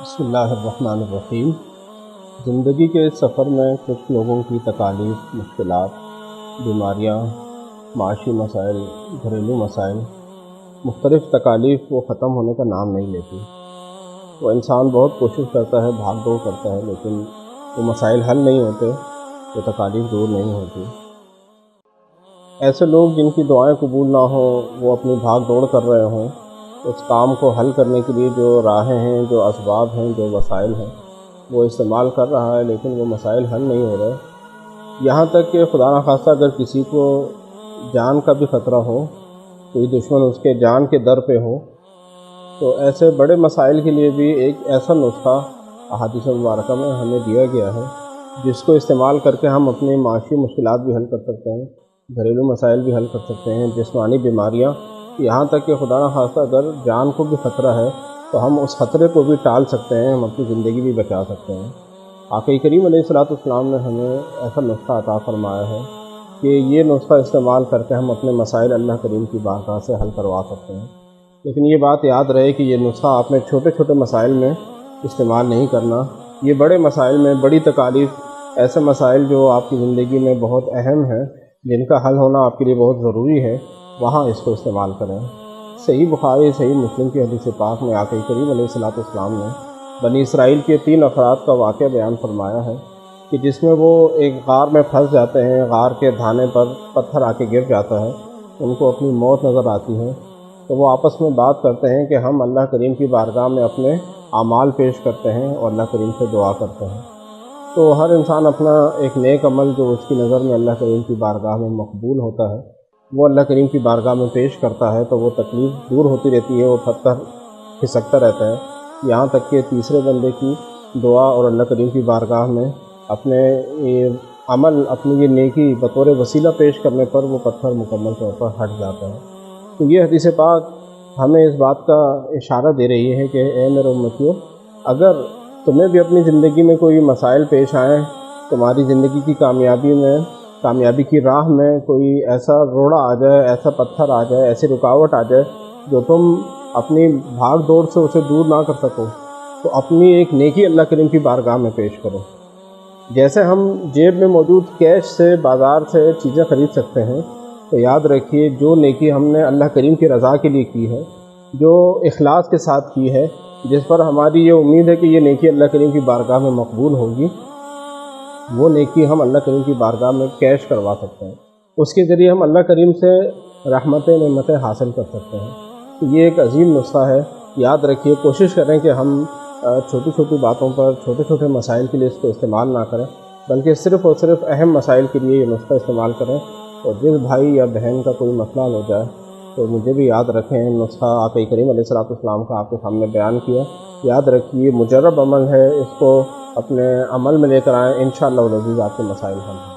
بسم اللہ الرحمن الرحیم۔ زندگی کے سفر میں کچھ لوگوں کی تکالیف، مشکلات، بیماریاں، معاشی مسائل، گھریلو مسائل، مختلف تکالیف وہ ختم ہونے کا نام نہیں لیتی۔ وہ انسان بہت کوشش کرتا ہے، بھاگ دوڑ کرتا ہے، لیکن وہ مسائل حل نہیں ہوتے، وہ تکالیف دور نہیں ہوتی۔ ایسے لوگ جن کی دعائیں قبول نہ ہوں، وہ اپنی بھاگ دوڑ کر رہے ہوں، اس کام کو حل کرنے کے لیے جو راہیں ہیں، جو اسباب ہیں، جو وسائل ہیں، وہ استعمال کر رہا ہے، لیکن وہ مسائل حل نہیں ہو رہے۔ یہاں تک کہ خدا نخواستہ اگر کسی کو جان کا بھی خطرہ ہو، کوئی دشمن اس کے جان کے در پہ ہو، تو ایسے بڑے مسائل کے لیے بھی ایک ایسا نسخہ احادیث مبارکہ میں ہمیں دیا گیا ہے، جس کو استعمال کر کے ہم اپنی معاشی مشکلات بھی حل کر سکتے ہیں، گھریلو مسائل بھی حل کر سکتے ہیں، جسمانی بیماریاں، یہاں تک کہ خدا نخواستہ اگر جان کو بھی خطرہ ہے تو ہم اس خطرے کو بھی ٹال سکتے ہیں، ہم اپنی زندگی بھی بچا سکتے ہیں۔ آقا کریم علیہ السلام نے ہمیں ایسا نسخہ عطا فرمایا ہے کہ یہ نسخہ استعمال کر کے ہم اپنے مسائل اللہ کریم کی بارگاہ سے حل کروا سکتے ہیں۔ لیکن یہ بات یاد رہے کہ یہ نسخہ آپ نے چھوٹے چھوٹے مسائل میں استعمال نہیں کرنا، یہ بڑے مسائل میں، بڑی تکالیف، ایسے مسائل جو آپ کی زندگی میں بہت اہم ہیں، جن کا حل ہونا آپ کے لیے بہت ضروری ہے، وہاں اس کو استعمال کریں۔ صحیح بخاری، صحیح مسلم کی حدیث پاک میں آقا کریم علیہ السلام نے بنی اسرائیل کے 3 افراد کا واقعہ بیان فرمایا ہے کہ جس میں وہ ایک غار میں پھنس جاتے ہیں، غار کے دھانے پر پتھر آ کے گر جاتا ہے، ان کو اپنی موت نظر آتی ہے، تو وہ آپس میں بات کرتے ہیں کہ ہم اللہ کریم کی بارگاہ میں اپنے اعمال پیش کرتے ہیں اور اللہ کریم سے دعا کرتے ہیں۔ تو ہر انسان اپنا ایک نیک عمل جو اس کی نظر میں اللہ کریم کی بارگاہ میں مقبول ہوتا ہے، وہ اللہ کریم کی بارگاہ میں پیش کرتا ہے، تو وہ تکلیف دور ہوتی رہتی ہے، وہ پتھر کھسکتا رہتا ہے، یہاں تک کہ تیسرے بندے کی دعا اور اللہ کریم کی بارگاہ میں اپنے یہ عمل، اپنی یہ نیکی بطور وسیلہ پیش کرنے پر وہ پتھر مکمل طور پر ہٹ جاتا ہے۔ تو یہ حدیث پاک ہمیں اس بات کا اشارہ دے رہی ہے کہ اے میرے امتیو، اگر تمہیں بھی اپنی زندگی میں کوئی مسائل پیش آئیں، تمہاری زندگی کی کامیابی کی راہ میں کوئی ایسا روڑا آ جائے، ایسا پتھر آ جائے، ایسی رکاوٹ آ جائے جو تم اپنی بھاگ دوڑ سے اسے دور نہ کر سکو، تو اپنی ایک نیکی اللہ کریم کی بارگاہ میں پیش کرو۔ جیسے ہم جیب میں موجود کیش سے بازار سے چیزیں خرید سکتے ہیں، تو یاد رکھیے جو نیکی ہم نے اللہ کریم کی رضا کے لیے کی ہے، جو اخلاص کے ساتھ کی ہے، جس پر ہماری یہ امید ہے کہ یہ نیکی اللہ کریم کی بارگاہ میں مقبول ہوگی، وہ نیکی ہم اللہ کریم کی بارگاہ میں کیش کروا سکتے ہیں، اس کے ذریعے ہم اللہ کریم سے رحمتیں، نعمتیں حاصل کر سکتے ہیں۔ تو یہ ایک عظیم نسخہ ہے، یاد رکھیے، کوشش کریں کہ ہم چھوٹی چھوٹی باتوں پر، چھوٹے چھوٹے مسائل کے لیے اس کو استعمال نہ کریں، بلکہ صرف اور صرف اہم مسائل کے لیے یہ نسخہ استعمال کریں۔ اور جس بھائی یا بہن کا کوئی مسئلہ ہو جائے تو مجھے بھی یاد رکھیں، نسخہ آقا کریم علیہ السلام کا آپ کے سامنے بیان کیا، یاد رکھیے، مجرب عمل ہے، اس کو اپنے عمل میں لے کر آئیں، انشاءاللہ العزیز آپ کے مسائل حل ہوں۔